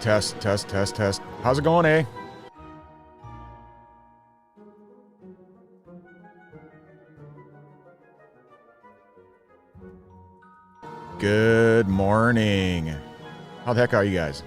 Test, test, test, test. How's it going, eh? Good morning. How the heck are you guys?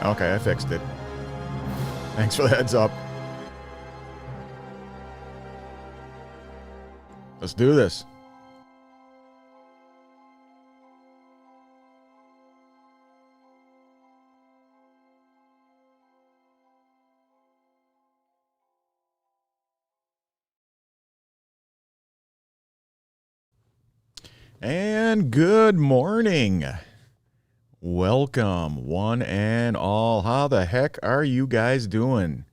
Okay, I fixed it. Thanks for the heads up. Let's do this. And good morning. Welcome, one and all. How the heck are you guys doing?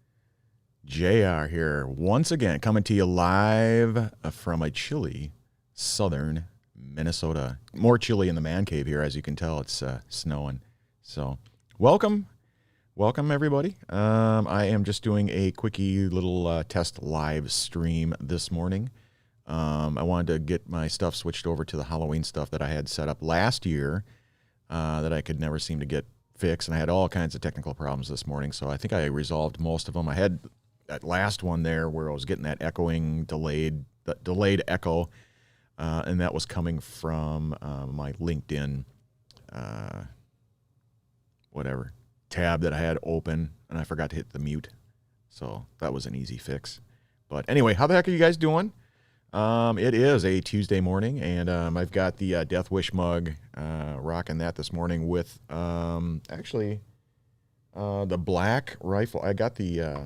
JR here, once again, coming to you live from a chilly southern Minnesota. More chilly in the man cave here, as you can tell. It's snowing. So, welcome everybody. I am just doing a quickie little test live stream this morning. I wanted to get my stuff switched over to the Halloween stuff that I had set up last year. That I could never seem to get fixed, and I had all kinds of technical problems this morning, so I think I resolved most of them. I had that last one there where I was getting that echoing delayed echo, and that was coming from my LinkedIn tab that I had open, and I forgot to hit the mute, so that was an easy fix. But anyway, how the heck are you guys doing? It is a Tuesday morning, and I've got the Death Wish mug, rocking that this morning with the Black Rifle. I got the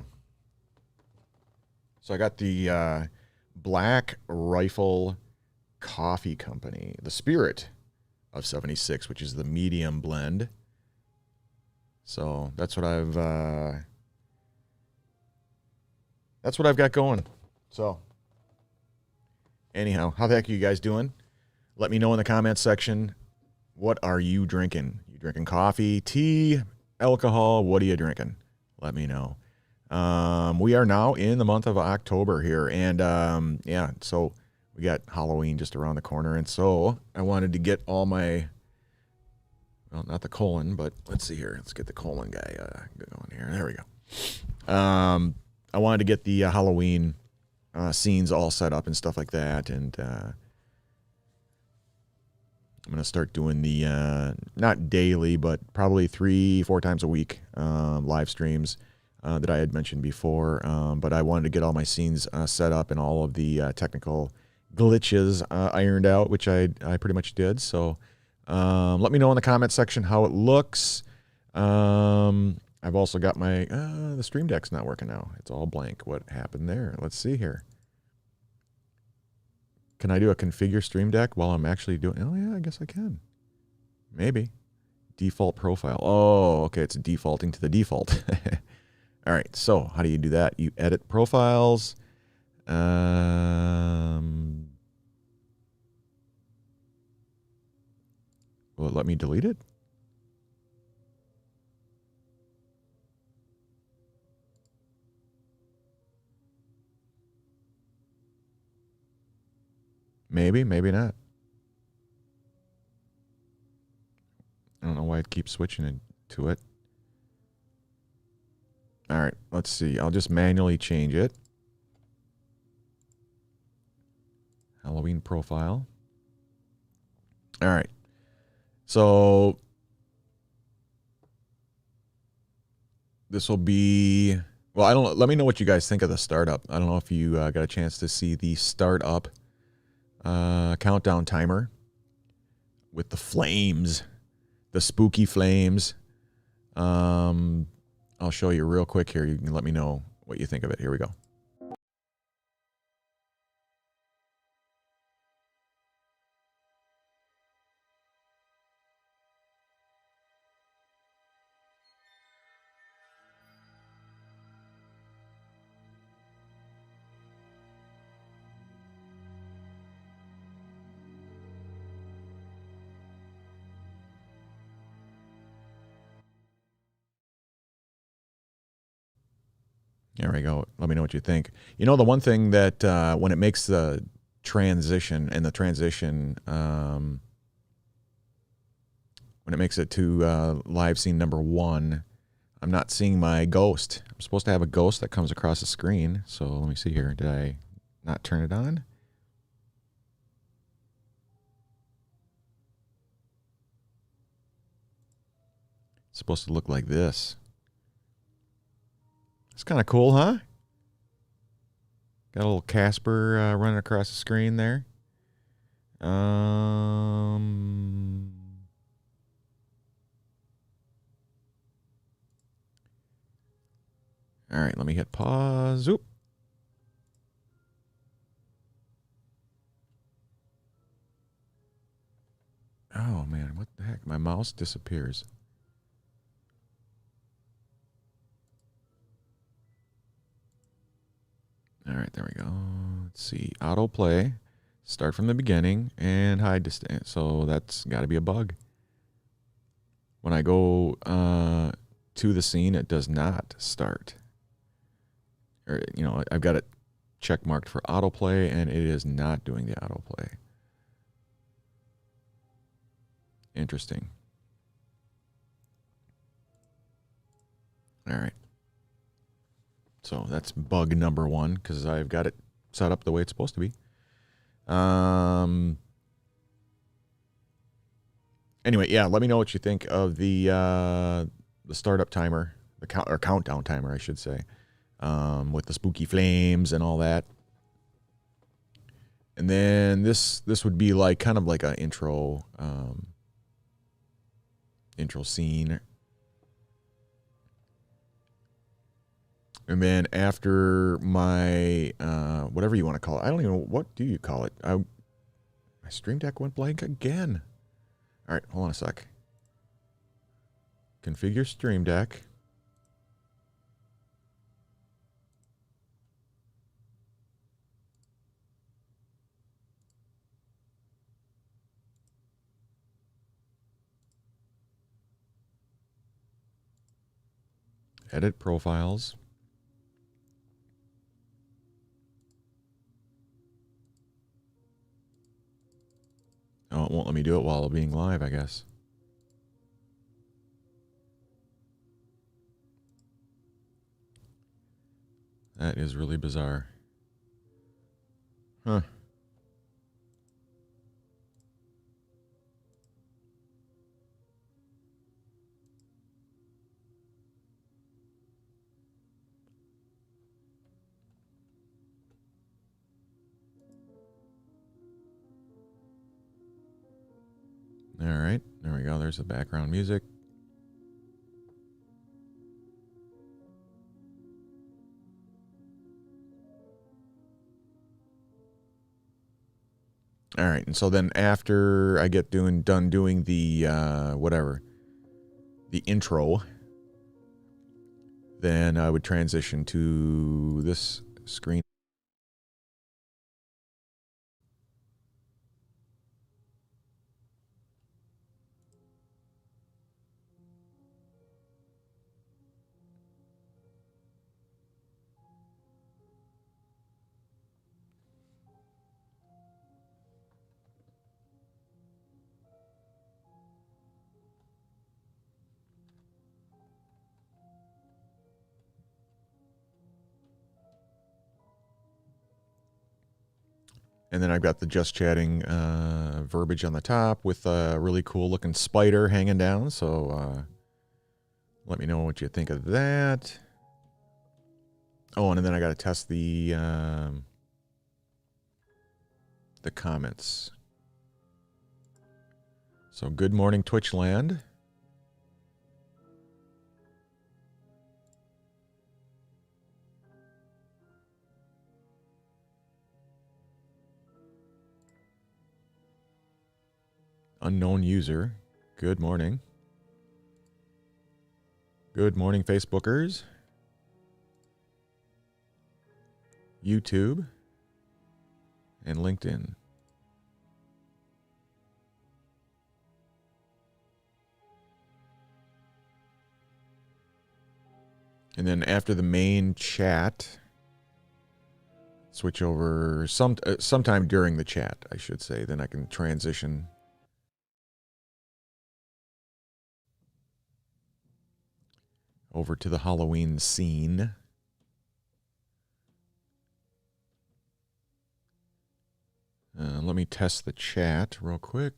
Black Rifle Coffee Company, the Spirit of 76, which is the medium blend. So that's what I've got going. So. Anyhow, how the heck are you guys doing? Let me know in the comments section. What are you drinking? You drinking coffee, tea, alcohol? What are you drinking? Let me know. We are now in the month of October here. And so we got Halloween just around the corner. And so I wanted to get all my, well, not the colon, but let's see here. Let's get the colon guy going here. There we go. I wanted to get the Halloween scenes all set up and stuff like that, and I'm gonna start doing the not daily but probably 3-4 times a week live streams that I had mentioned before, but I wanted to get all my scenes set up and all of the technical glitches ironed out, which I pretty much did. So let me know in the comment section how it looks. I've also got my, the Stream Deck's not working now. It's all blank. What happened there? Let's see here. Can I do a configure Stream Deck while I'm actually doing, oh yeah, I guess I can. Maybe. Default profile. Oh, okay, it's defaulting to the default. All right, so how do you do that? You edit profiles. Will it let me delete it? Maybe, maybe not. I don't know why it keeps switching to it. All right, let's see. I'll just manually change it. Halloween profile. All right. So this will be, well, I don't know. Let me know what you guys think of the startup. I don't know if you got a chance to see the startup countdown timer with the flames, the spooky flames. I'll show you real quick here. You can let me know what you think of it. Here we go. There we go. Let me know what you think. You know, the one thing that when it makes the transition and the transition, when it makes it to live scene number 1, I'm not seeing my ghost. I'm supposed to have a ghost that comes across the screen. So let me see here. Did I not turn it on? It's supposed to look like this. It's kind of cool, huh? Got a little Casper running across the screen there. All right, let me hit pause. Oop. Oh, man, what the heck? My mouse disappears. All right, there we go. Let's see. Autoplay. Start from the beginning and hide distance. So that's got to be a bug. When I go to the scene, it does not start. Or, you know, I've got it check marked for autoplay, and it is not doing the autoplay. Interesting. All right. So that's bug number 1 because I've got it set up the way it's supposed to be. Anyway, yeah, let me know what you think of the startup timer, the countdown timer, I should say, with the spooky flames and all that. And then this would be like kind of like an intro scene. And then after my whatever you want to call it, I don't even know, what do you call it? My Stream Deck went blank again. All right, hold on a sec. Configure Stream Deck. Edit profiles. Oh, it won't let me do it while being live, I guess. That is really bizarre. Huh. All right, there we go. There's the background music. All right, and so then after I get done doing the the intro, then I would transition to this screen. And then I've got the just chatting verbiage on the top with a really cool looking spider hanging down. So let me know what you think of that. Oh, and then I got to test the comments. So good morning, Twitchland. Unknown user. Good morning. Good morning, Facebookers. YouTube. And LinkedIn. And then after the main chat, switch over sometime during the chat, I should say. Then I can transition over to the Halloween scene. Let me test the chat real quick.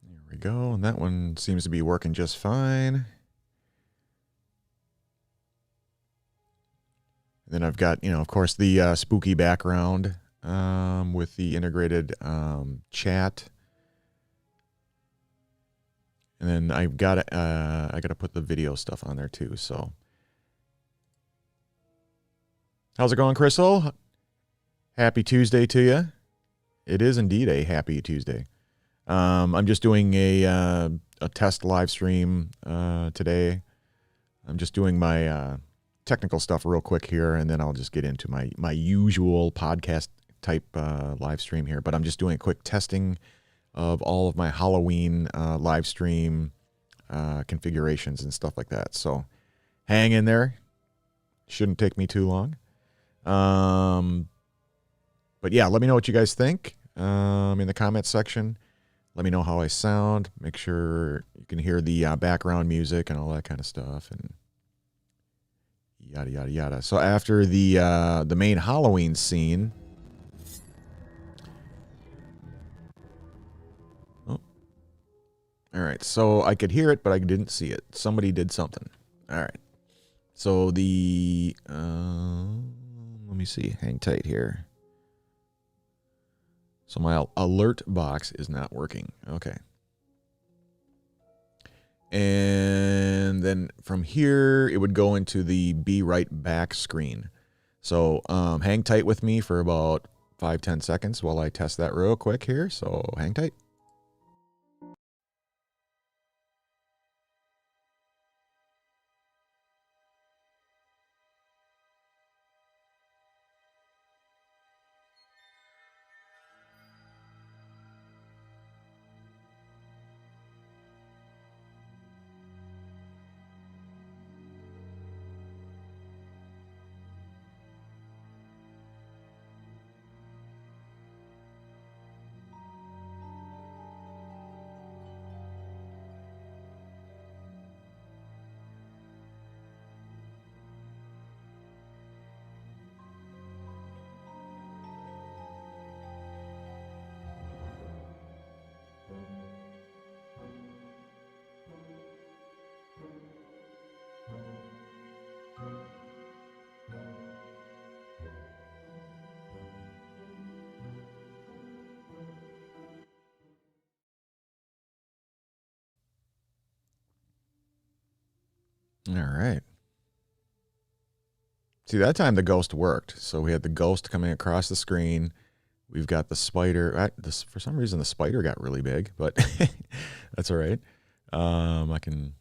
There we go. And that one seems to be working just fine. And then I've got, of course, the spooky background with the integrated chat. And then I got to put the video stuff on there too. So, how's it going, Crystal? Happy Tuesday to you. It is indeed a happy Tuesday. I'm just doing a test live stream today. I'm just doing my technical stuff real quick here, and then I'll just get into my usual podcast type live stream here. But I'm just doing a quick testing of all of my Halloween live stream configurations and stuff like that. So hang in there. Shouldn't take me too long. But yeah, let me know what you guys think in the comments section. Let me know how I sound. Make sure you can hear the background music and all that kind of stuff, and yada yada yada. So after the main Halloween scene, all right. So I could hear it, but I didn't see it. Somebody did something. All right. So let me see. Hang tight here. So my alert box is not working. Okay. And then from here, it would go into the be right back screen. So hang tight with me for about 5-10 seconds while I test that real quick here. So hang tight. All right. See, that time the ghost worked. So we had the ghost coming across the screen. We've got the spider. For some reason, the spider got really big, but that's all right. I can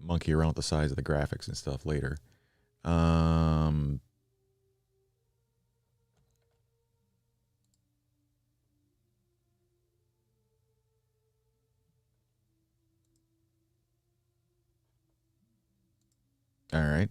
monkey around with the size of the graphics and stuff later. All right.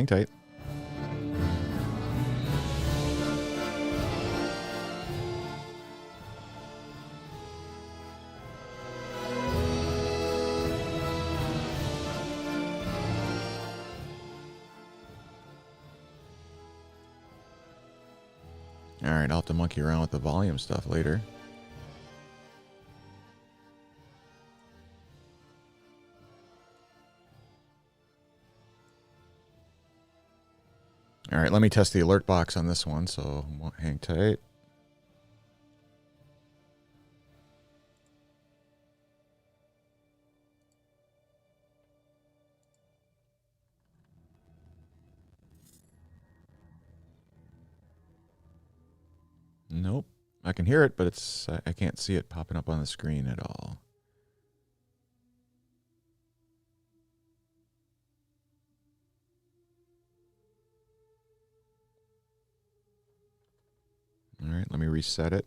hang tight. All right, I'll have to monkey around with the volume stuff later. All right, let me test the alert box on this one, so hang tight. Nope. I can hear it, but I can't see it popping up on the screen at all. All right, let me reset it.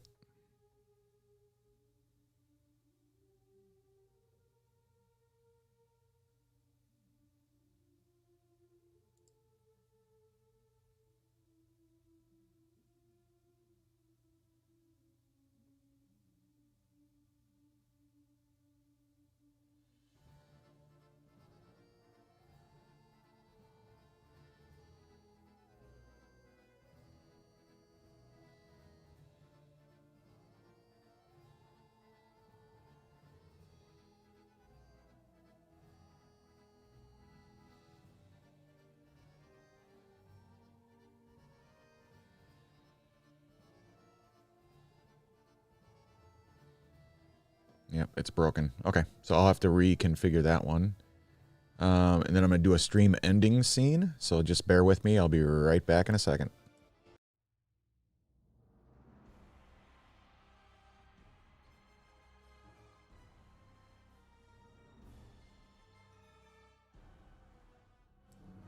Yep, it's broken. Okay, so I'll have to reconfigure that one. And then I'm going to do a stream ending scene, so just bear with me. I'll be right back in a second.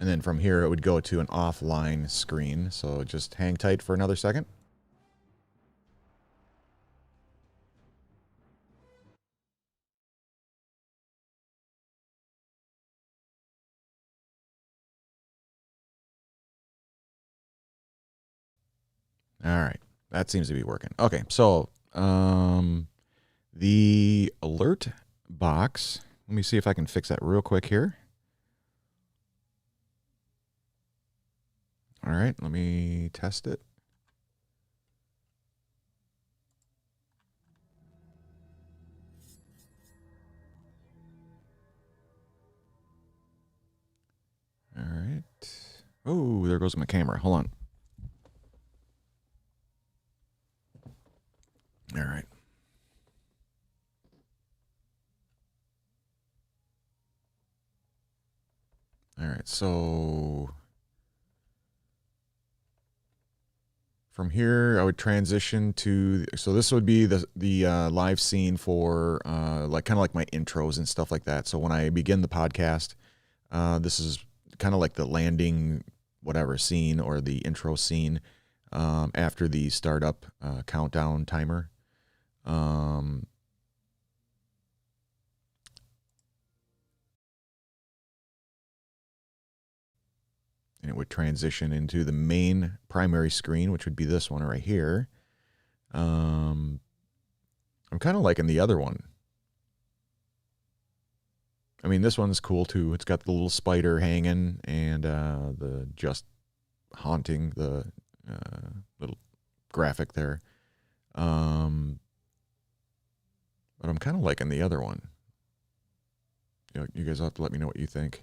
And then from here, it would go to an offline screen, so just hang tight for another second. All right, that seems to be working. Okay, so the alert box, let me see if I can fix that real quick here. All right, let me test it. All right. Oh, there goes my camera. Hold on. All right. All right, so from here, I would transition to, so this would be the live scene for like kind of like my intros and stuff like that. So when I begin the podcast, this is kind of like the landing whatever scene or the intro scene after the startup countdown timer. And it would transition into the main primary screen, which would be this one right here. I'm kind of liking the other one. I mean, this one's cool too. It's got the little spider hanging and the just haunting the little graphic there. But I'm kind of liking the other one. You guys will have to let me know what you think.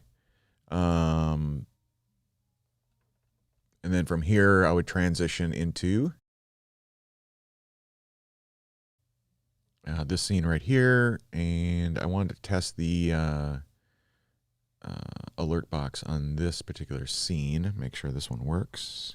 And then from here, I would transition into this scene right here. And I wanted to test the alert box on this particular scene. Make sure this one works.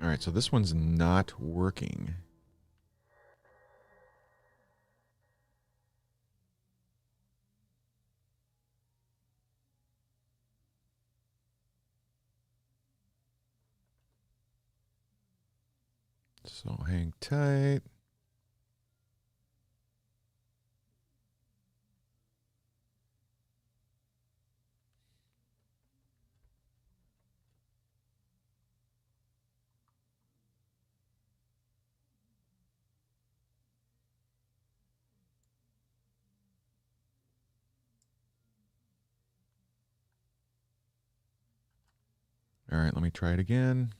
All right, so this one's not working. So hang tight. All right, let me try it again.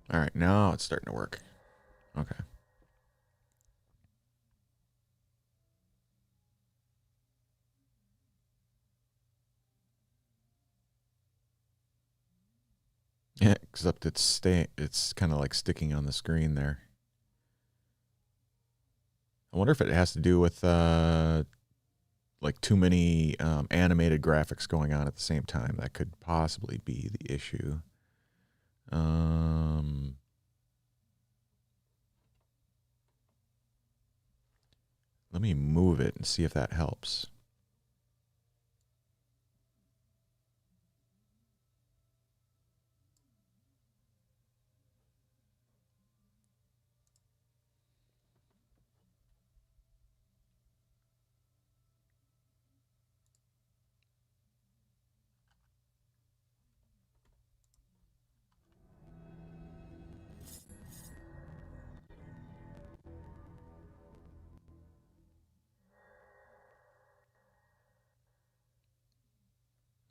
All right, now it's starting to work. Okay. Yeah, except it's kind of like sticking on the screen there. I wonder if it has to do with like too many animated graphics going on at the same time. That could possibly be the issue. Let me move it and see if that helps.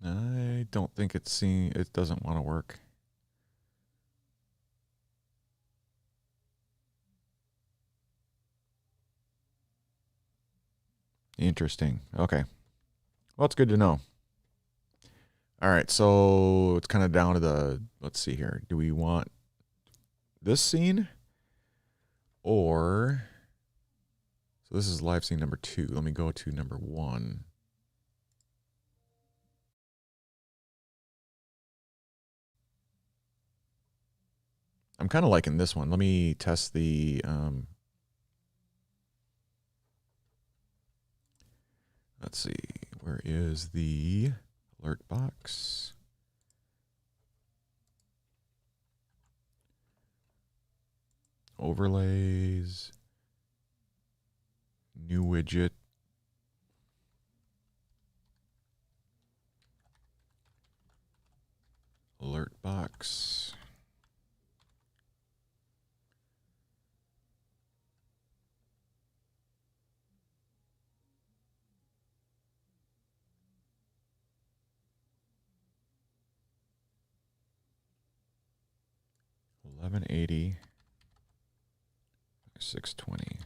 I don't think it doesn't want to work. Interesting. Okay. Well, it's good to know. All right, so it's kind of down to let's see here. Do we want this scene? Or, so this is live scene number 2. Let me go to number 1. I'm kind of liking this one. Let me test the, let's see, where is the alert box? Overlays, new widget. Alert box. $11.80, $6.20.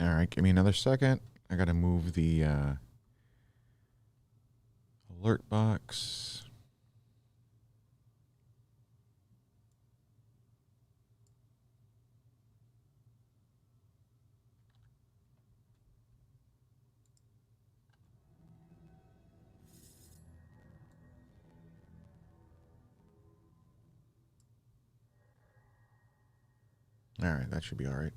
All right, give me another second. I got to move the alert box. All right, that should be all right.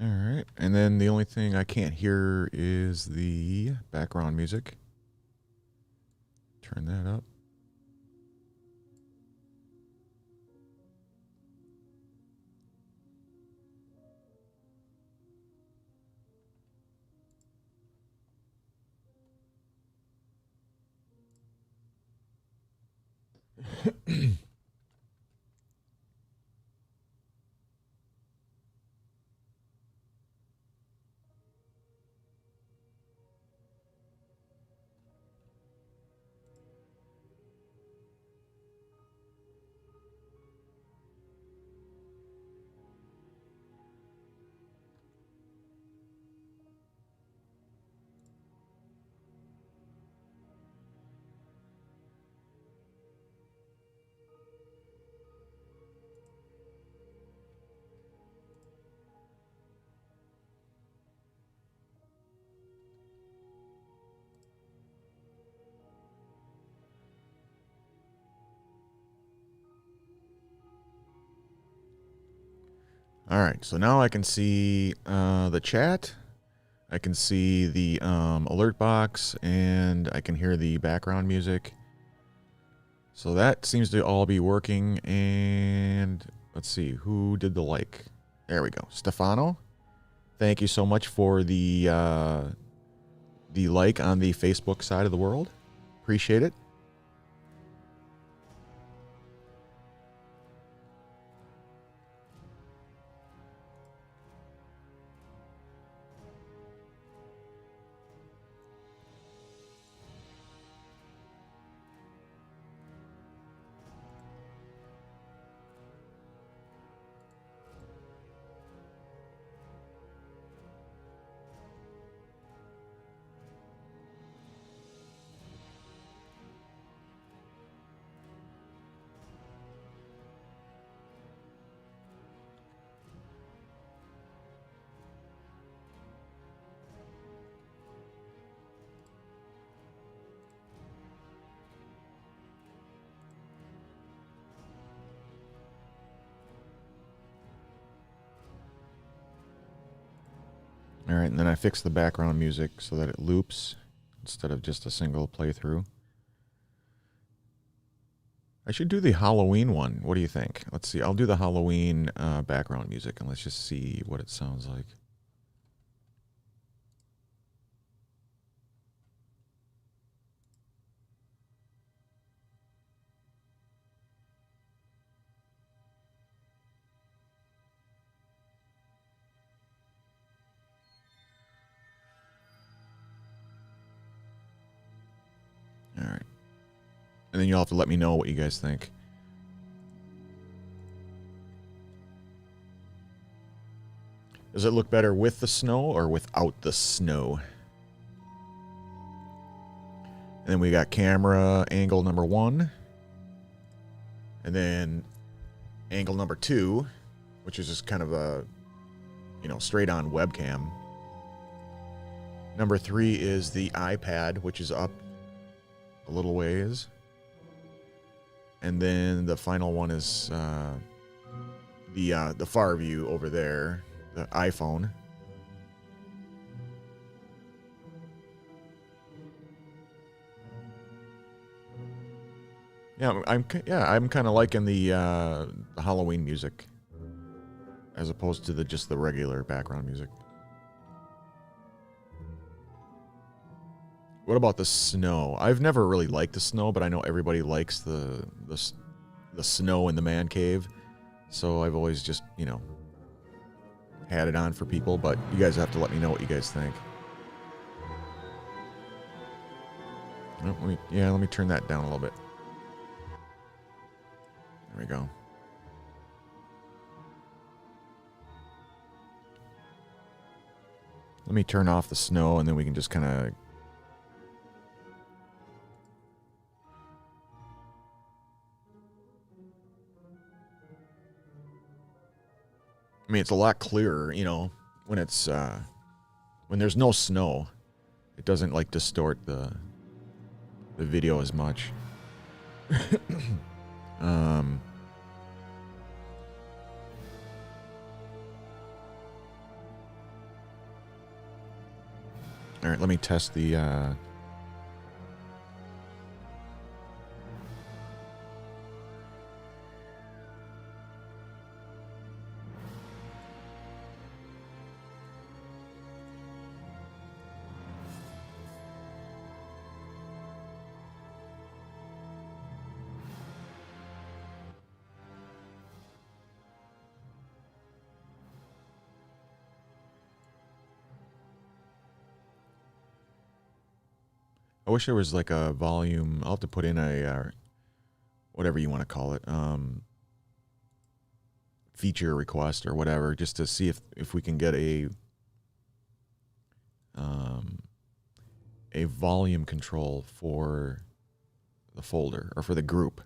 All right. And then the only thing I can't hear is the background music. Turn that up. All right, so now I can see the chat, I can see the alert box, and I can hear the background music. So that seems to all be working, and let's see, who did the like? There we go, Stefano. Thank you so much for the like on the Facebook side of the world. Appreciate it. All right, and then I fixed the background music so that it loops instead of just a single playthrough. I should do the Halloween one. What do you think? Let's see. I'll do the Halloween background music, and let's just see what it sounds like. All right. And then you'll have to let me know what you guys think. Does it look better with the snow or without the snow? And then we got camera angle number 1. And then angle number 2, which is just kind of a, straight on webcam. Number 3 is the iPad, which is up a little ways. And then the final one is the far view over there, the iPhone. Yeah, I'm kind of liking the Halloween music as opposed to just the regular background music. What about the snow? I've never really liked the snow, but I know everybody likes the snow in the man cave. So I've always just, had it on for people, but you guys have to let me know what you guys think. Oh, let me turn that down a little bit. There we go. Let me turn off the snow, and then we can just kind of... I mean, it's a lot clearer, when it's when there's no snow. It doesn't like distort the video as much. All right, let me test the... I wish there was like a volume. I'll have to put in a whatever you want to call it, feature request or whatever, just to see if we can get a volume control for the folder or for the group.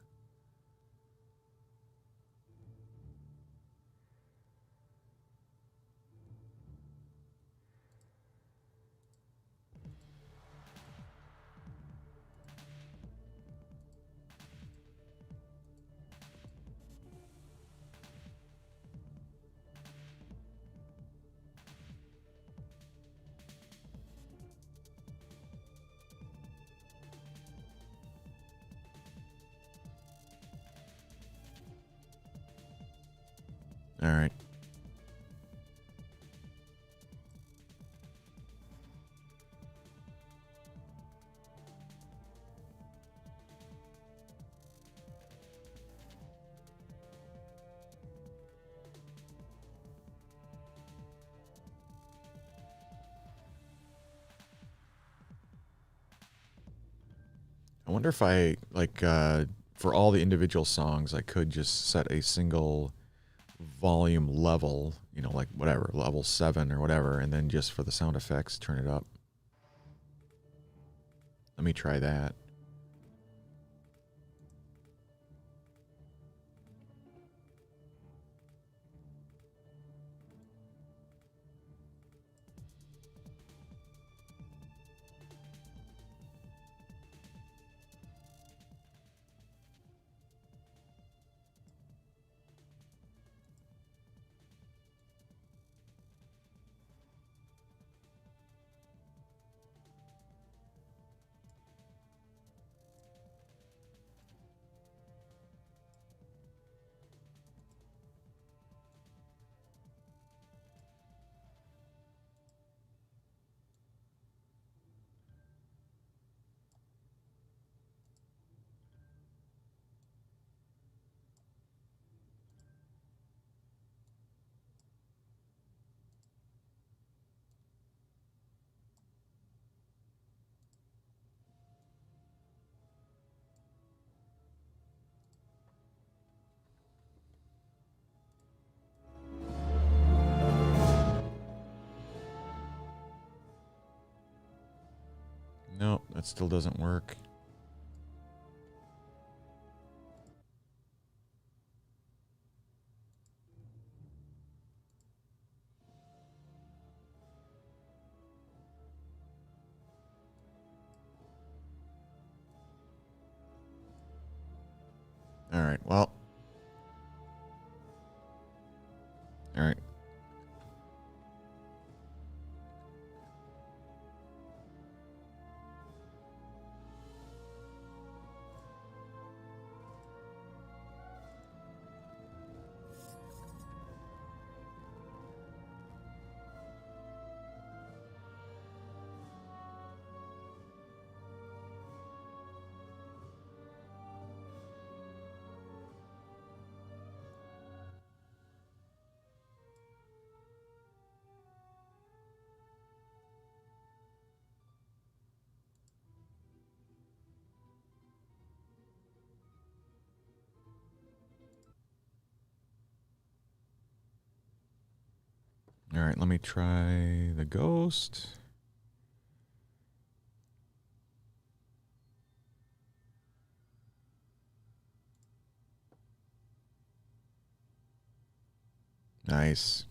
All right. I wonder if I, like, for all the individual songs, I could just set a single volume level, you know, like whatever, level 7 or whatever, and then just for the sound effects, turn it up. Let me try that. No, that still doesn't work. All right, well. All right. All right, let me try the ghost. Nice.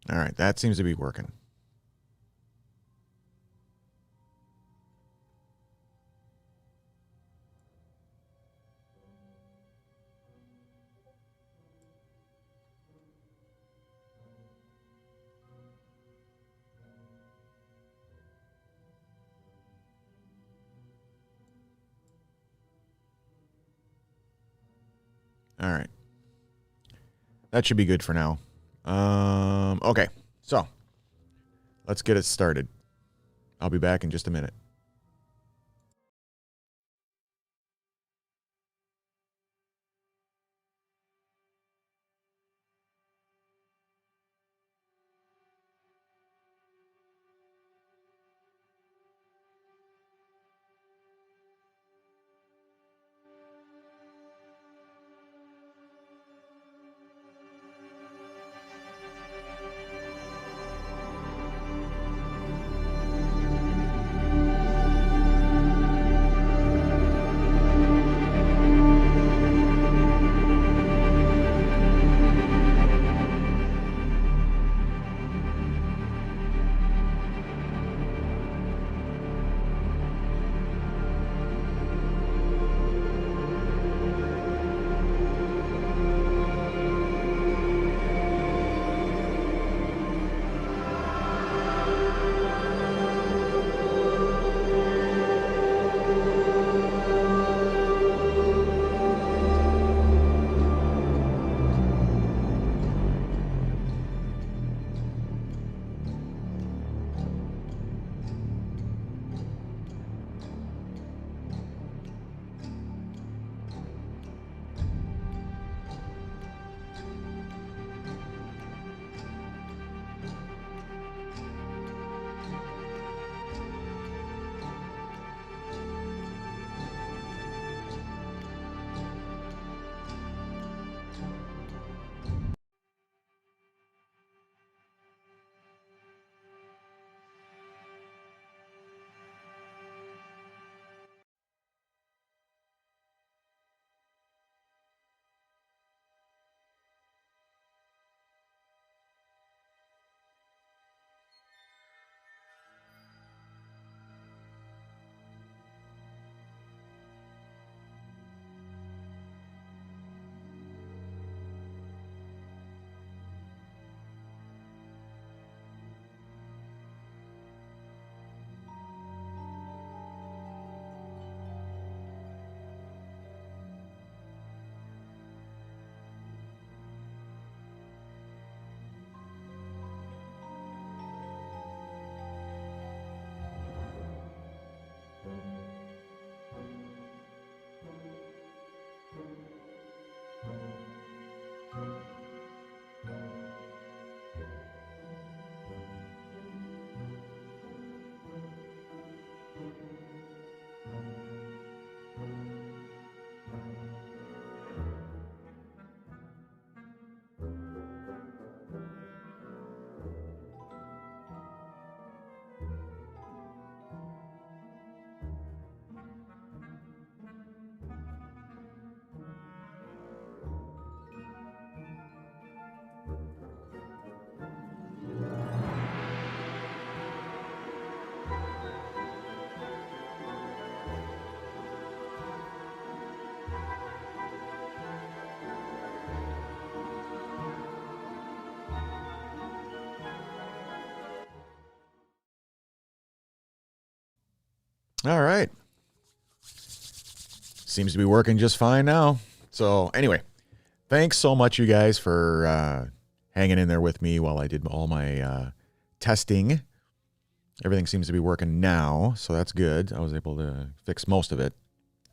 All right, that seems to be working. All right. That should be good for now. Okay, so let's get it started. I'll be back in just a minute. All right. Seems to be working just fine now. So anyway, thanks so much, you guys, for hanging in there with me while I did all my testing. Everything seems to be working now, so that's good. I was able to fix most of it.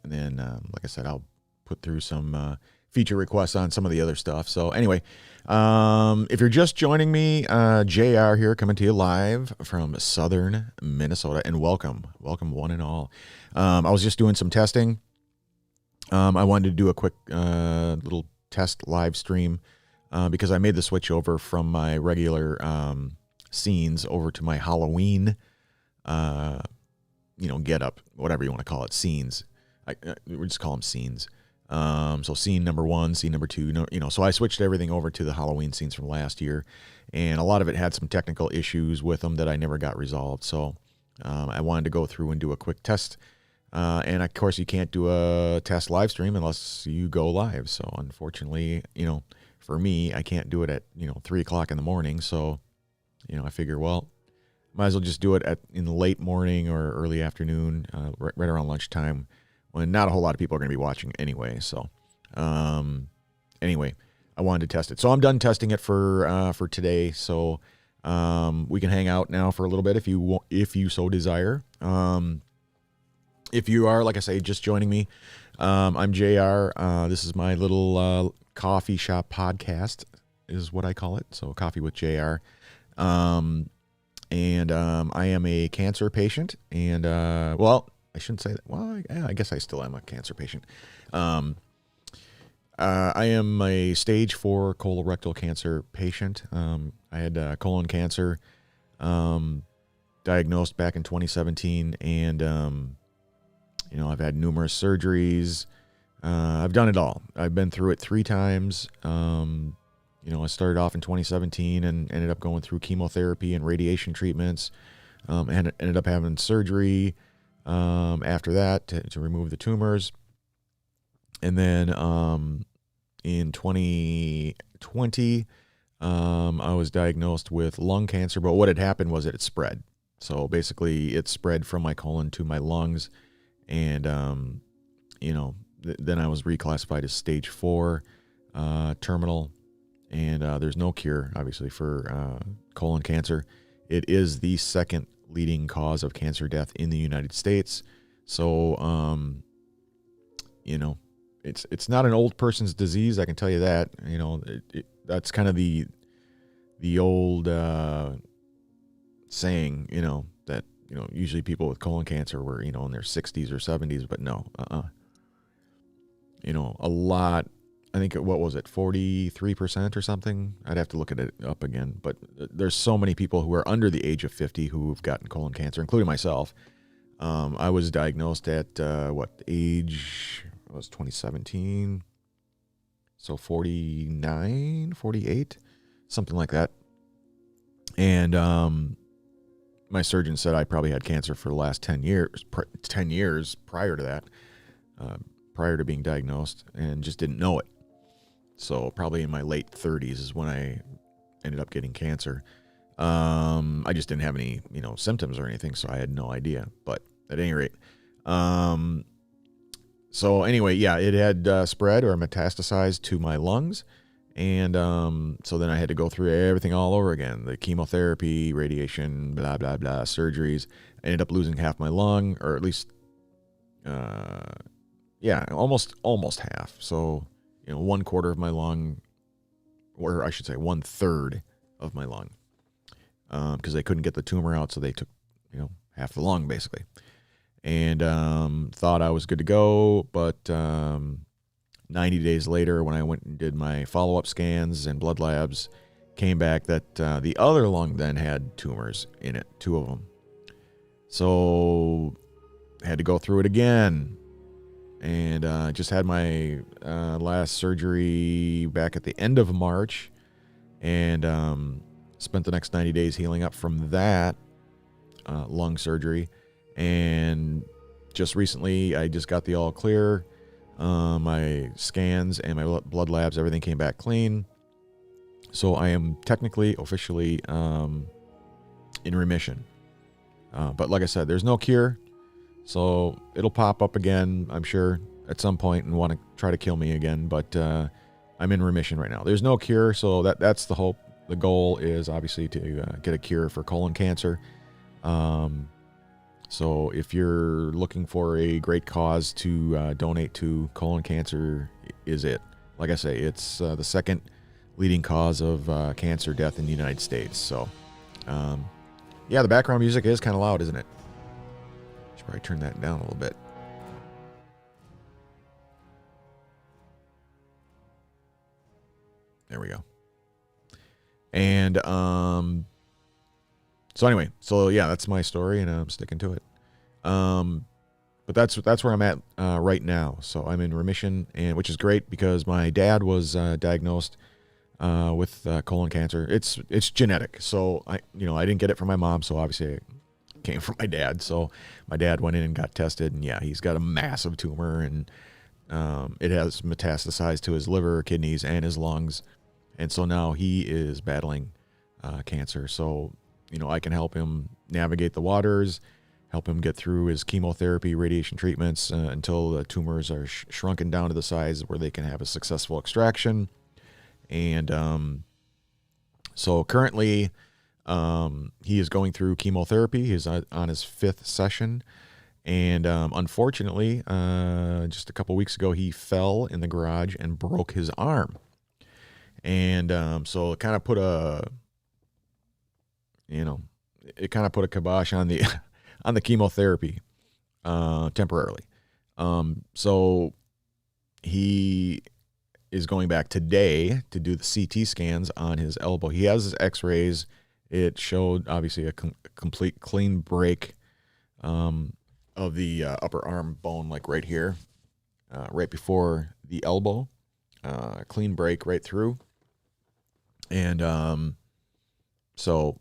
And then, like I said, I'll put through some feature requests on some of the other stuff. So anyway, if you're just joining me, JR here coming to you live from southern Minnesota, and welcome one and all. I was just doing some testing. I wanted to do a quick little test live stream because I made the switch over from my regular scenes over to my Halloween, get up, whatever you want to call it, scenes. We just call them scenes. So scene number 1, scene number 2, so I switched everything over to the Halloween scenes from last year, and a lot of it had some technical issues with them that I never got resolved. So I wanted to go through and do a quick test. And of course you can't do a test live stream unless you go live. So unfortunately, for me, I can't do it at, 3:00 in the morning. So, I figure, well, might as well just do it in the late morning or early afternoon, right around lunchtime, when not a whole lot of people are going to be watching anyway. So, anyway, I wanted to test it. So I'm done testing it for today. So we can hang out now for a little bit if you so desire. If you are, like I say, just joining me, I'm JR. This is my little coffee shop podcast, is what I call it. So Coffee with JR. And I am a cancer patient. And, well, I shouldn't say that. Well, I guess I still am a cancer patient. I am a stage 4 colorectal cancer patient. I had colon cancer diagnosed back in 2017, and I've had numerous surgeries. I've done it all. I've been through it 3 times. I started off in 2017 and ended up going through chemotherapy and radiation treatments, and ended up having surgery after that to remove the tumors. And then in 2020, I was diagnosed with lung cancer, but what had happened was it spread. So basically it spread from my colon to my lungs, and then I was reclassified as stage 4 terminal, and there's no cure, obviously, for colon cancer. It is the second leading cause of cancer death in the United States. So, it's not an old person's disease, I can tell you that. That's kind of the old saying, that usually people with colon cancer were in their 60s or 70s, but no, a lot. I think, what was it, 43% or something? I'd have to look it up again, but there's so many people who are under the age of 50 who've gotten colon cancer, including myself. I was diagnosed at age? It was 2017, so 49, 48, something like that. And my surgeon said I probably had cancer for the last 10 years prior to that, prior to being diagnosed, and just didn't know it. So probably in my late 30s is when I ended up getting cancer. I just didn't have any, symptoms or anything, so I had no idea. But at any rate, so anyway, yeah, it had spread or metastasized to my lungs. And so then I had to go through everything all over again. The chemotherapy, radiation, blah, blah, blah, surgeries. I ended up losing half my lung, or at least, almost half. So, 1/4 of my lung, or I should say 1/3 of my lung, because they couldn't get the tumor out, so they took, half the lung, basically. And thought I was good to go, but 90 days later, when I went and did my follow-up scans and blood labs, came back that the other lung then had tumors in it, 2 of them. So I had to go through it again, and just had my last surgery back at the end of March, and spent the next 90 days healing up from that lung surgery. And just recently, I just got the all clear. My scans and my blood labs, everything came back clean. So I am technically, officially in remission. But like I said, there's no cure. So it'll pop up again, I'm sure, at some point and want to try to kill me again. But I'm in remission right now. There's no cure, so that's the hope. The goal is obviously to get a cure for colon cancer. So if you're looking for a great cause to donate to, colon cancer is it. Like I say, it's the second leading cause of cancer death in the United States. So, the background music is kind of loud, isn't it? Should probably turn that down a little bit. There we go. And so anyway, that's my story, and I'm sticking to it. But that's where I'm at right now. So I'm in remission, and which is great because my dad was diagnosed with colon cancer. It's genetic, so I didn't get it from my mom, so obviously it came from my dad. So my dad went in and got tested, and he's got a massive tumor, and it has metastasized to his liver, kidneys, and his lungs, and so now he is battling cancer. So I can help him navigate the waters help him get through his chemotherapy, radiation treatments until the tumors are shrunken down to the size where they can have a successful extraction. And so currently he is going through chemotherapy. He's on his 5th session. And unfortunately, just a couple weeks ago, he fell in the garage and broke his arm. And so it kind of put a kibosh on the on the chemotherapy temporarily. So he is going back today to do the CT scans on his elbow. He has his x-rays. It showed obviously a complete clean break of the upper arm bone, like right here, right before the elbow. Clean break right through. And so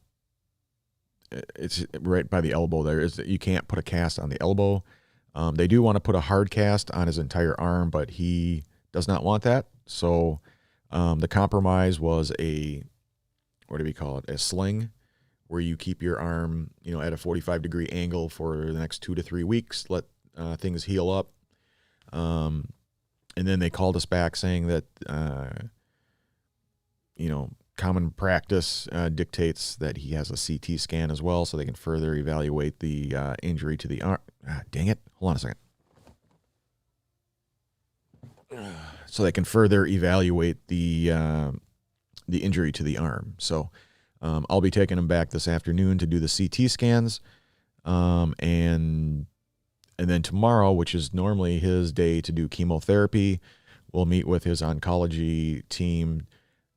it's right by the elbow there. You can't put a cast on the elbow. They do want to put a hard cast on his entire arm, but he does not want that. So the compromise was a sling, where you keep your arm, at a 45-degree angle for the next 2 to 3 weeks, let things heal up. And then they called us back saying that, common practice dictates that he has a CT scan as well, so they can further evaluate the injury to the arm. Dang it. Hold on a second. So they can further evaluate the injury to the arm. So I'll be taking him back this afternoon to do the CT scans. And then tomorrow, which is normally his day to do chemotherapy, we'll meet with his oncology team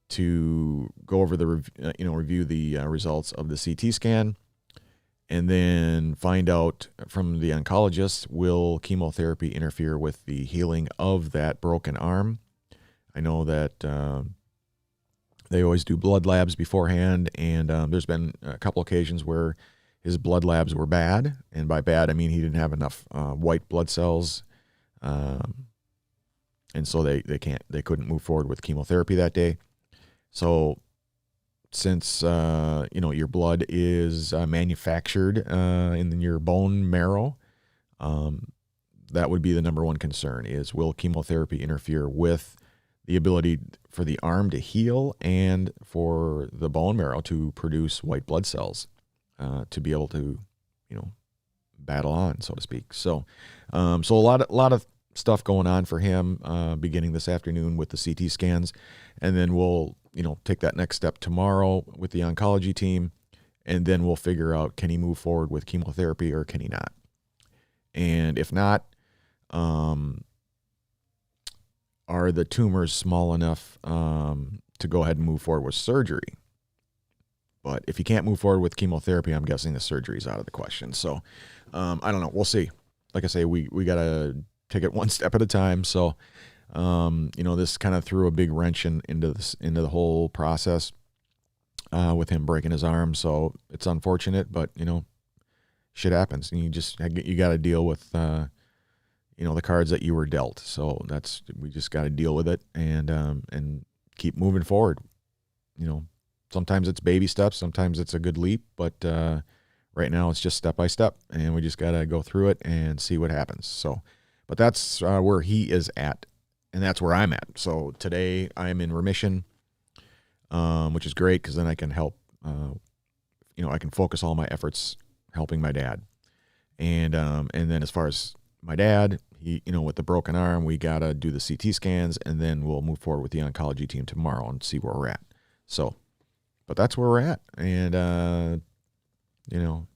to go over the review the results of the CT scan, and then find out from the oncologist, will chemotherapy interfere with the healing of that broken arm. I know that they always do blood labs beforehand, and there's been a couple occasions where his blood labs were bad, and by bad I mean he didn't have enough white blood cells, and so they couldn't move forward with chemotherapy that day. So since your blood is manufactured in your bone marrow, that would be the number one concern: is will chemotherapy interfere with the ability for the arm to heal and for the bone marrow to produce white blood cells to be able to battle on, so to speak. So so a lot of stuff going on for him beginning this afternoon with the CT scans, and then we'll take that next step tomorrow with the oncology team, and then we'll figure out, can he move forward with chemotherapy or can he not? And if not, are the tumors small enough to go ahead and move forward with surgery? But if you can't move forward with chemotherapy, I'm guessing the surgery is out of the question. So I don't know. We'll see. Like I say, we got to take it one step at a time. So this kind of threw a big wrench into the whole process with him breaking his arm. So it's unfortunate, but shit happens, and you got to deal with the cards that you were dealt. So we just got to deal with it and keep moving forward. Sometimes it's baby steps, sometimes it's a good leap, but right now it's just step by step, and we just got to go through it and see what happens. So, but that's where he is at, and that's where I'm at. So today I'm in remission, which is great, because then I can help, I can focus all my efforts helping my dad. And then as far as my dad, he, with the broken arm, we got to do the CT scans, and then we'll move forward with the oncology team tomorrow and see where we're at. So, but that's where we're at. And,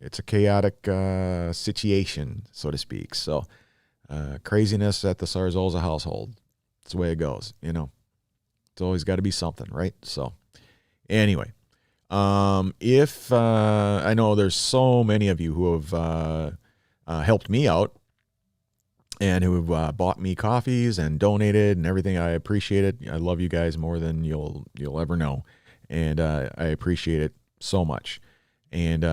it's a chaotic situation, so to speak. So craziness at the Sarzosa household. That's the way it goes. It's always got to be something, right? So anyway, if I know there's so many of you who have helped me out and who have bought me coffees and donated and everything. I appreciate it. I love you guys more than you'll ever know, and I appreciate it so much. And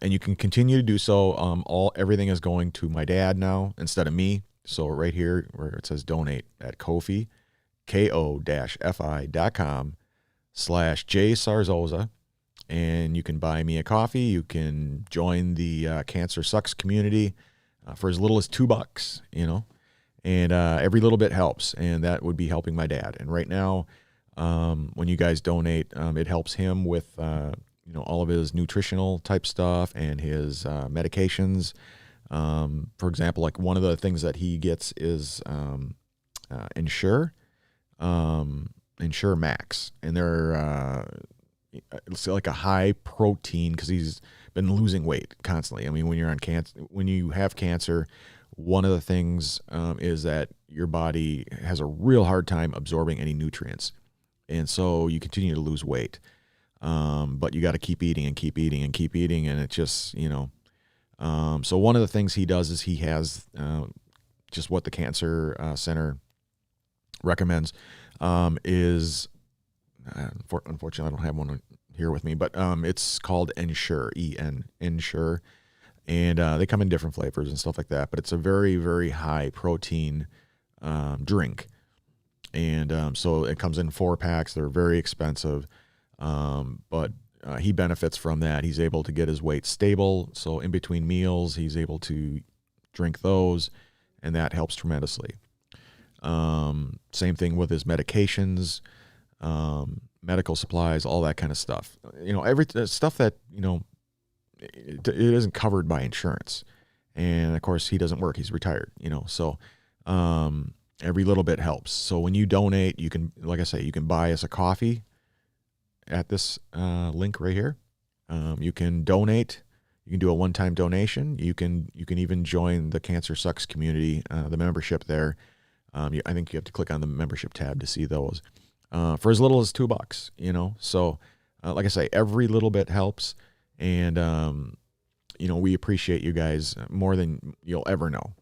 you can continue to do so. Everything is going to my dad now instead of me. So right here where it says donate at Ko-fi, ko-fi.com/JSarzosa, and you can buy me a coffee. You can join the Cancer Sucks community for as little as $2, and every little bit helps, and that would be helping my dad. And right now, when you guys donate, it helps him with all of his nutritional type stuff and his medications. For example, like one of the things that he gets is Ensure Max, and they're it's like a high protein, because he's been losing weight constantly. I mean, when you're on cancer, when you have cancer, one of the things is that your body has a real hard time absorbing any nutrients, and so you continue to lose weight. But you got to keep eating and keep eating and keep eating, and it just so one of the things he does is he has just what the Cancer Center recommends is, unfortunately I don't have one here with me, but it's called Ensure, Ensure, and they come in different flavors and stuff like that, but it's a very, very high protein drink, and so it comes in 4-packs. They're very expensive, but he benefits from that. He's able to get his weight stable, so in between meals he's able to drink those, and that helps tremendously. Same thing with his medications, medical supplies, all that kind of stuff. Every stuff that it isn't covered by insurance, and of course he doesn't work; he's retired. So every little bit helps. So when you donate, you can, like I say, you can buy us a coffee at this link right here. You can donate. You can do a one-time donation. You can even join the Cancer Sucks community, the membership there. I think you have to click on the membership tab to see those. For as little as $2, So, like I say, every little bit helps, and we appreciate you guys more than you'll ever know.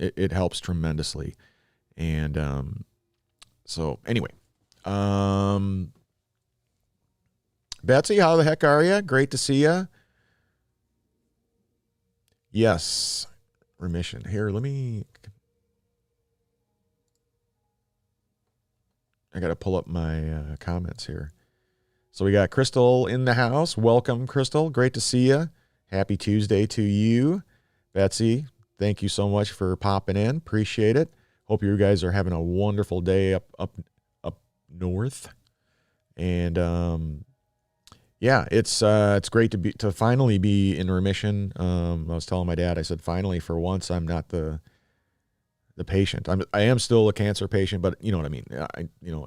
It helps tremendously, and so anyway, Betsy, how the heck are you? Great to see you. Yes, remission. Here, I got to pull up my comments here. So we got Crystal in the house. Welcome, Crystal. Great to see you. Happy Tuesday to you. Betsy, thank you so much for popping in. Appreciate it. Hope you guys are having a wonderful day up north. And yeah, it's great to finally be in remission. I was telling my dad, I said, finally, for once, I'm not the patient. I am still a cancer patient, but you know what I mean.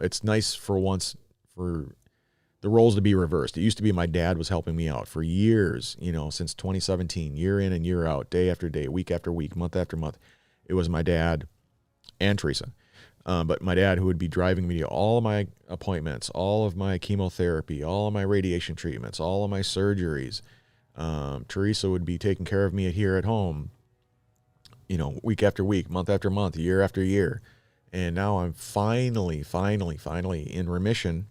It's nice for once for the roles to be reversed. It used to be my dad was helping me out for years, since 2017, year in and year out, day after day, week after week, month after month. It was my dad and Teresa. But my dad, who would be driving me to all of my appointments, all of my chemotherapy, all of my radiation treatments, all of my surgeries. Teresa would be taking care of me here at home, week after week, month after month, year after year. And now I'm finally in remission,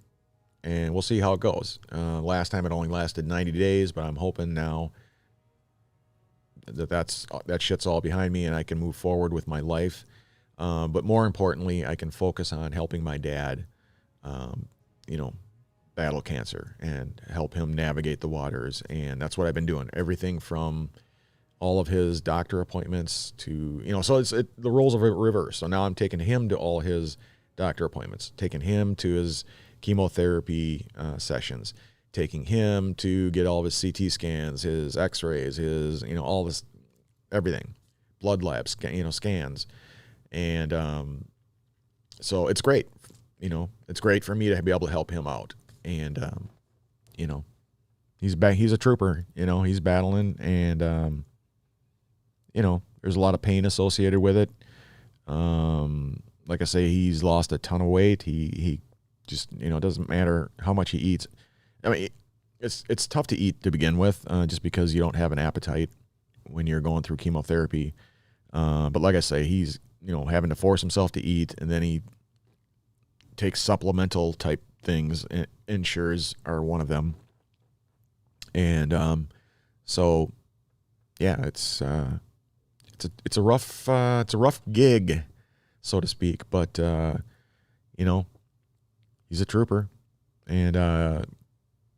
and we'll see how it goes. Last time it only lasted 90 days, but I'm hoping now that shit's all behind me and I can move forward with my life. But more importantly, I can focus on helping my dad, battle cancer and help him navigate the waters. And that's what I've been doing. Everything from all of his doctor appointments to, so the roles are reversed. So now I'm taking him to all his doctor appointments, taking him to his chemotherapy sessions, taking him to get all of his CT scans, his x-rays, his, all this, everything, blood labs, scans. And so it's great, it's great for me to be able to help him out. And, he's a trooper, he's battling, and, there's a lot of pain associated with it. Like I say, he's lost a ton of weight. He just, it doesn't matter how much he eats. I mean, it's tough to eat to begin with, just because you don't have an appetite when you're going through chemotherapy. But like I say, he's, having to force himself to eat, and then he takes supplemental type things. Ensures are one of them. And, so yeah, it's a rough gig, so to speak, but, he's a trooper, and,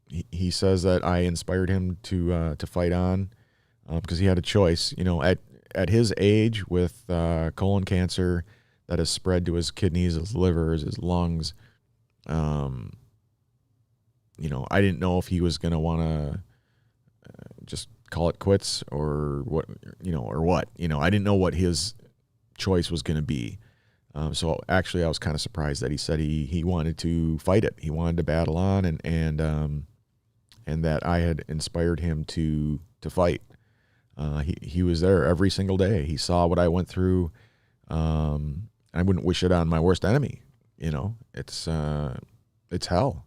he says that I inspired him to fight on, because he had a choice. At his age, with colon cancer that has spread to his kidneys, his livers, his lungs. I didn't know if he was going to want to just call it quits or what. I didn't know what his choice was going to be. So actually, I was kind of surprised that he said he wanted to fight it. He wanted to battle on, and that I had inspired him to fight. He was there every single day. He saw what I went through. I wouldn't wish it on my worst enemy. It's hell,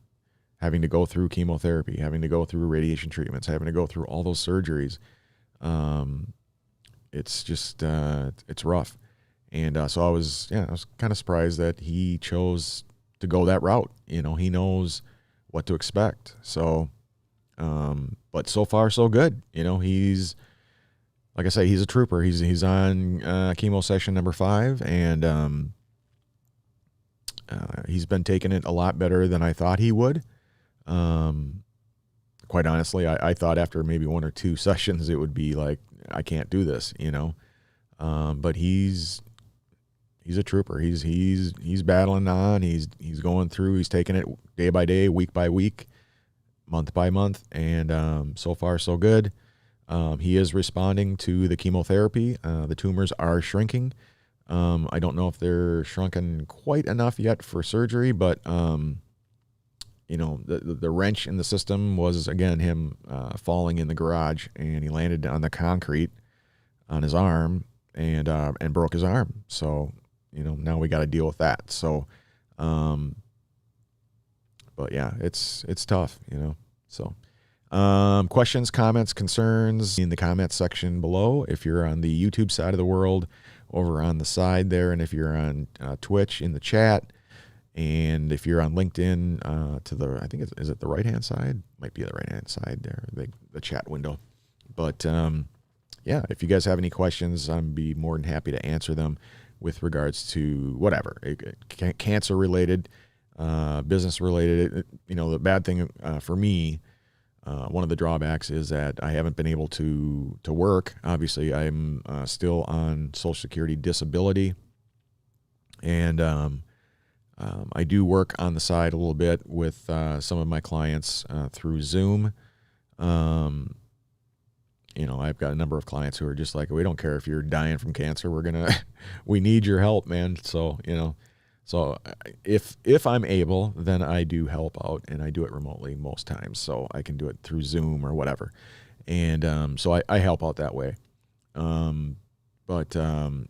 having to go through chemotherapy, having to go through radiation treatments, having to go through all those surgeries. It's just it's rough. And so I was kind of surprised that he chose to go that route. He knows what to expect. So, but so far so good. He's, like I say, he's a trooper. He's on chemo session number 5, and he's been taking it a lot better than I thought he would. Quite honestly, I thought after maybe 1 or 2 sessions it would be like, I can't do this, but he's a trooper. He's battling on. He's going through. He's taking it day by day, week by week, month by month, and so far so good. He is responding to the chemotherapy. The tumors are shrinking. I don't know if they're shrunken quite enough yet for surgery, but the wrench in the system was, again, him falling in the garage, and he landed on the concrete on his arm and broke his arm. So, now we got to deal with that. So, but yeah, it's tough, so. Questions, comments, concerns in the comments section below. If you're on the YouTube side of the world, over on the side there, and if you're on Twitch, in the chat, and if you're on LinkedIn, to the, I think is it the right hand side? Might be the right hand side there, the chat window. But yeah, if you guys have any questions, I'd be more than happy to answer them with regards to whatever, cancer related, business related. The bad thing for me. One of the drawbacks is that I haven't been able to work. Obviously, I'm still on Social Security disability, and I do work on the side a little bit with some of my clients through Zoom. I've got a number of clients who are just like, we don't care if you're dying from cancer. We need your help, man. So, So if I'm able, then I do help out, and I do it remotely most times. So I can do it through Zoom or whatever. And so I help out that way. But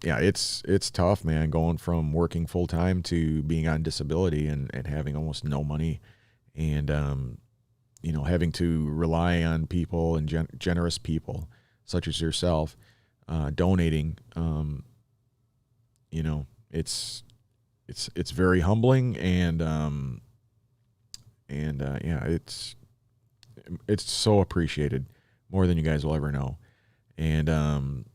yeah, it's tough, man, going from working full time to being on disability and having almost no money, and having to rely on people and generous people such as yourself donating. It's very humbling, and yeah, it's so appreciated, more than you guys will ever know. And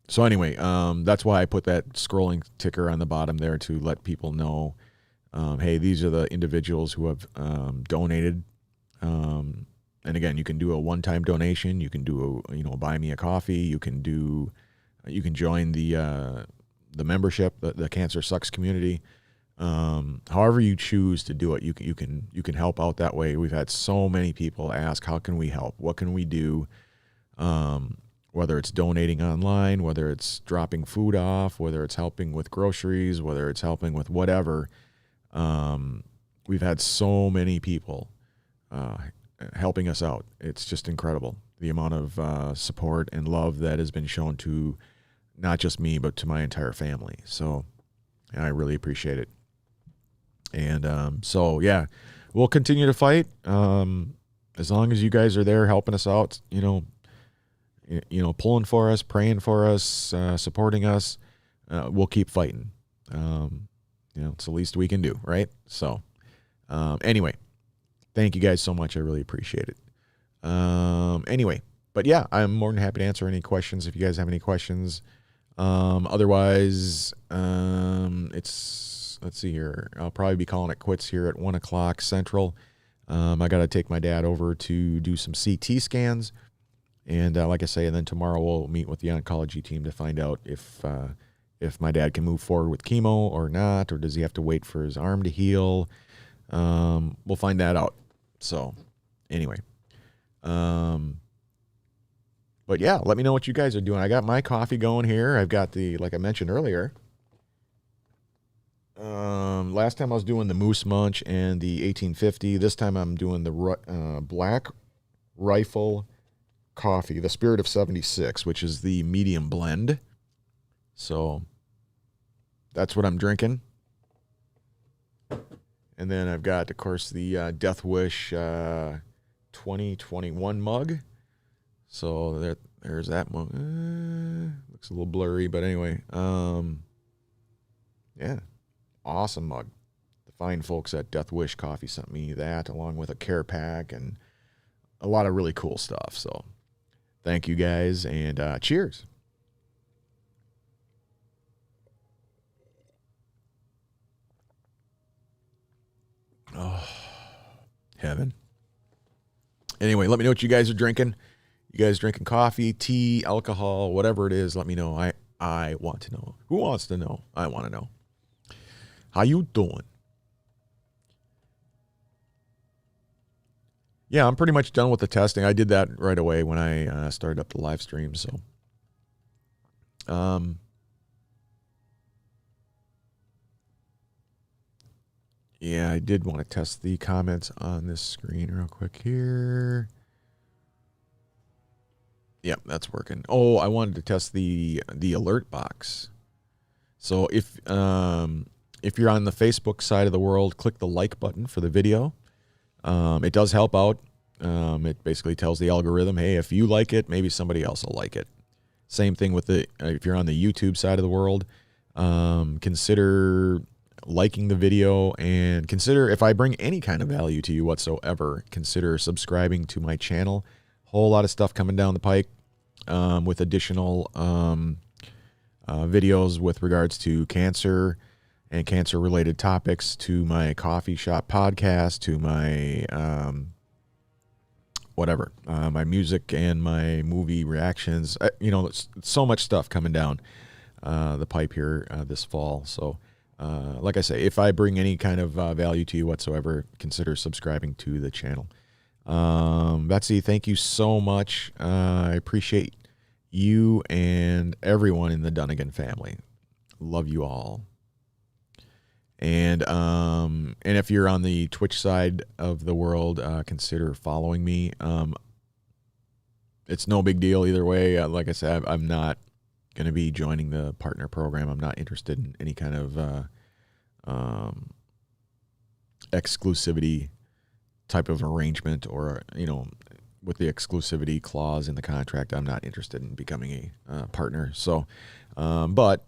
so anyway, that's why I put that scrolling ticker on the bottom there to let people know, hey, these are the individuals who have donated. And again, you can do a one-time donation. You can do buy me a coffee. You can join the membership, the Cancer Sucks community. However you choose to do it, you can help out that way. We've had so many people ask, how can we help? What can we do? Whether it's donating online, whether it's dropping food off, whether it's helping with groceries, whether it's helping with whatever. We've had so many people helping us out. It's just incredible, the amount of support and love that has been shown to not just me, but to my entire family. So I really appreciate it. And so, yeah, we'll continue to fight. As long as you guys are there helping us out, pulling for us, praying for us, supporting us, we'll keep fighting. It's the least we can do, right? So anyway, thank you guys so much. I really appreciate it. Anyway, but yeah, I'm more than happy to answer any questions if you guys have any questions. Otherwise, let's see here. I'll probably be calling it quits here at 1:00 Central. I got to take my dad over to do some CT scans. And like I say, and then tomorrow we'll meet with the oncology team to find out if my dad can move forward with chemo or not, or does he have to wait for his arm to heal? We'll find that out. So anyway, but yeah, let me know what you guys are doing. I got my coffee going here. I've got like I mentioned earlier, last time I was doing the Moose Munch and the 1850. This time I'm doing the Black Rifle Coffee, the Spirit of 76, which is the medium blend. So that's what I'm drinking. And then I've got, of course, the Death Wish 2021 mug. So there's that mug. Looks a little blurry, but anyway. Yeah, awesome mug. The fine folks at Death Wish Coffee sent me that, along with a care pack and a lot of really cool stuff. So thank you guys, and cheers. Oh, heaven. Anyway, let me know what you guys are drinking. You guys drinking coffee, tea, alcohol, whatever it is, let me know. I want to know. Who wants to know? I want to know. How you doing? Yeah, I'm pretty much done with the testing. I did that right away when I started up the live stream. So, yeah, I did want to test the comments on this screen real quick here. Yep, that's working. Oh, I wanted to test the alert box. So if you're on the Facebook side of the world, click the like button for the video. It does help out. It basically tells the algorithm, hey, if you like it, maybe somebody else will like it. Same thing with if you're on the YouTube side of the world, consider liking the video, and consider, if I bring any kind of value to you whatsoever, consider subscribing to my channel. Whole lot of stuff coming down the pike with additional videos with regards to cancer and cancer-related topics, to my coffee shop podcast, to my my music and my movie reactions. So much stuff coming down the pipe here this fall. So like I say, if I bring any kind of value to you whatsoever, consider subscribing to the channel. Betsy, thank you so much. I appreciate you and everyone in the Dunnigan family. Love you all. And if you're on the Twitch side of the world, consider following me. It's no big deal either way. Like I said, I'm not going to be joining the partner program. I'm not interested in any kind of exclusivity type of arrangement, or with the exclusivity clause in the contract. I'm not interested in becoming a partner. So, but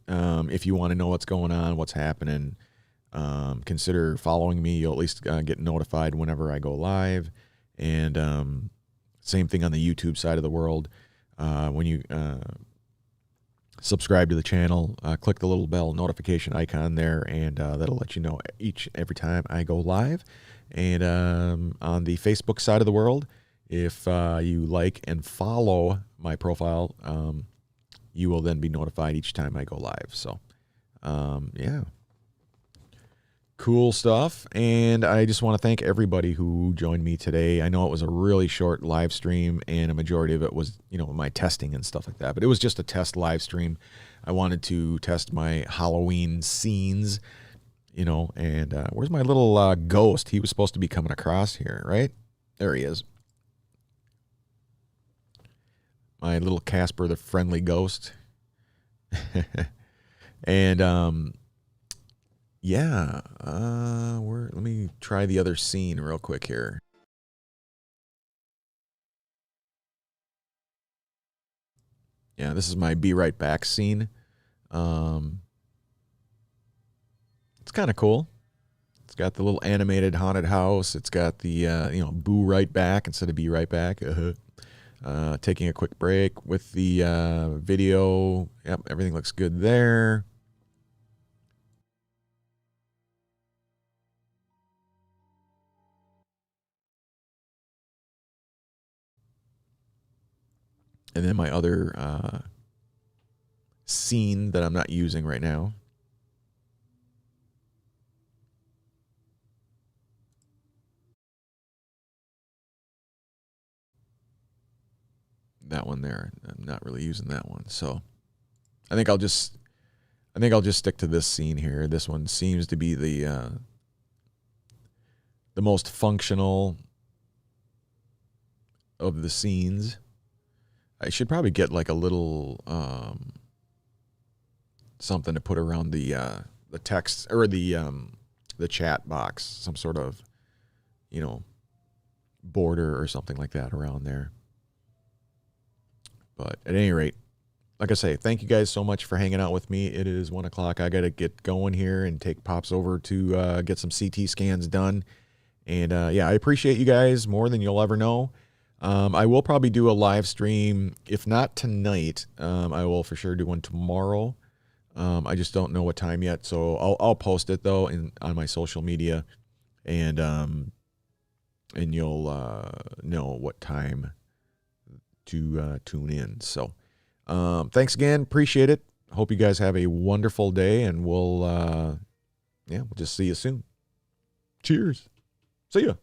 if you want to know what's going on, what's happening, consider following me. You'll at least get notified whenever I go live. And same thing on the YouTube side of the world. When you subscribe to the channel, click the little bell notification icon there, and that'll let you know every time I go live. And on the Facebook side of the world, if you like and follow my profile, you will then be notified each time I go live. So, yeah. Cool stuff. And I just want to thank everybody who joined me today. I know it was a really short live stream, and a majority of it was, my testing and stuff like that. But it was just a test live stream. I wanted to test my Halloween scenes, and where's my little ghost? He was supposed to be coming across here, right? There he is. My little Casper the Friendly Ghost. And yeah, let me try the other scene real quick here. Yeah, this is my Be Right Back scene. It's kind of cool. It's got the little animated haunted house. It's got the, Boo Right Back instead of Be Right Back. Taking a quick break with the video. Yep, everything looks good there. And then my other scene that I'm not using right now. That one there, I'm not really using that one. So I think I'll just stick to this scene here. This one seems to be the most functional of the scenes. I should probably get like a little something to put around the text or the chat box, some sort of, border or something like that around there. But at any rate, like I say, thank you guys so much for hanging out with me. It is 1 o'clock. I got to get going here and take Pops over to get some CT scans done. And I appreciate you guys more than you'll ever know. I will probably do a live stream, if not tonight. I will for sure do one tomorrow. I just don't know what time yet, so I'll post it though on my social media, and you'll know what time to tune in. So thanks again, appreciate it. Hope you guys have a wonderful day, and we'll just see you soon. Cheers. See ya.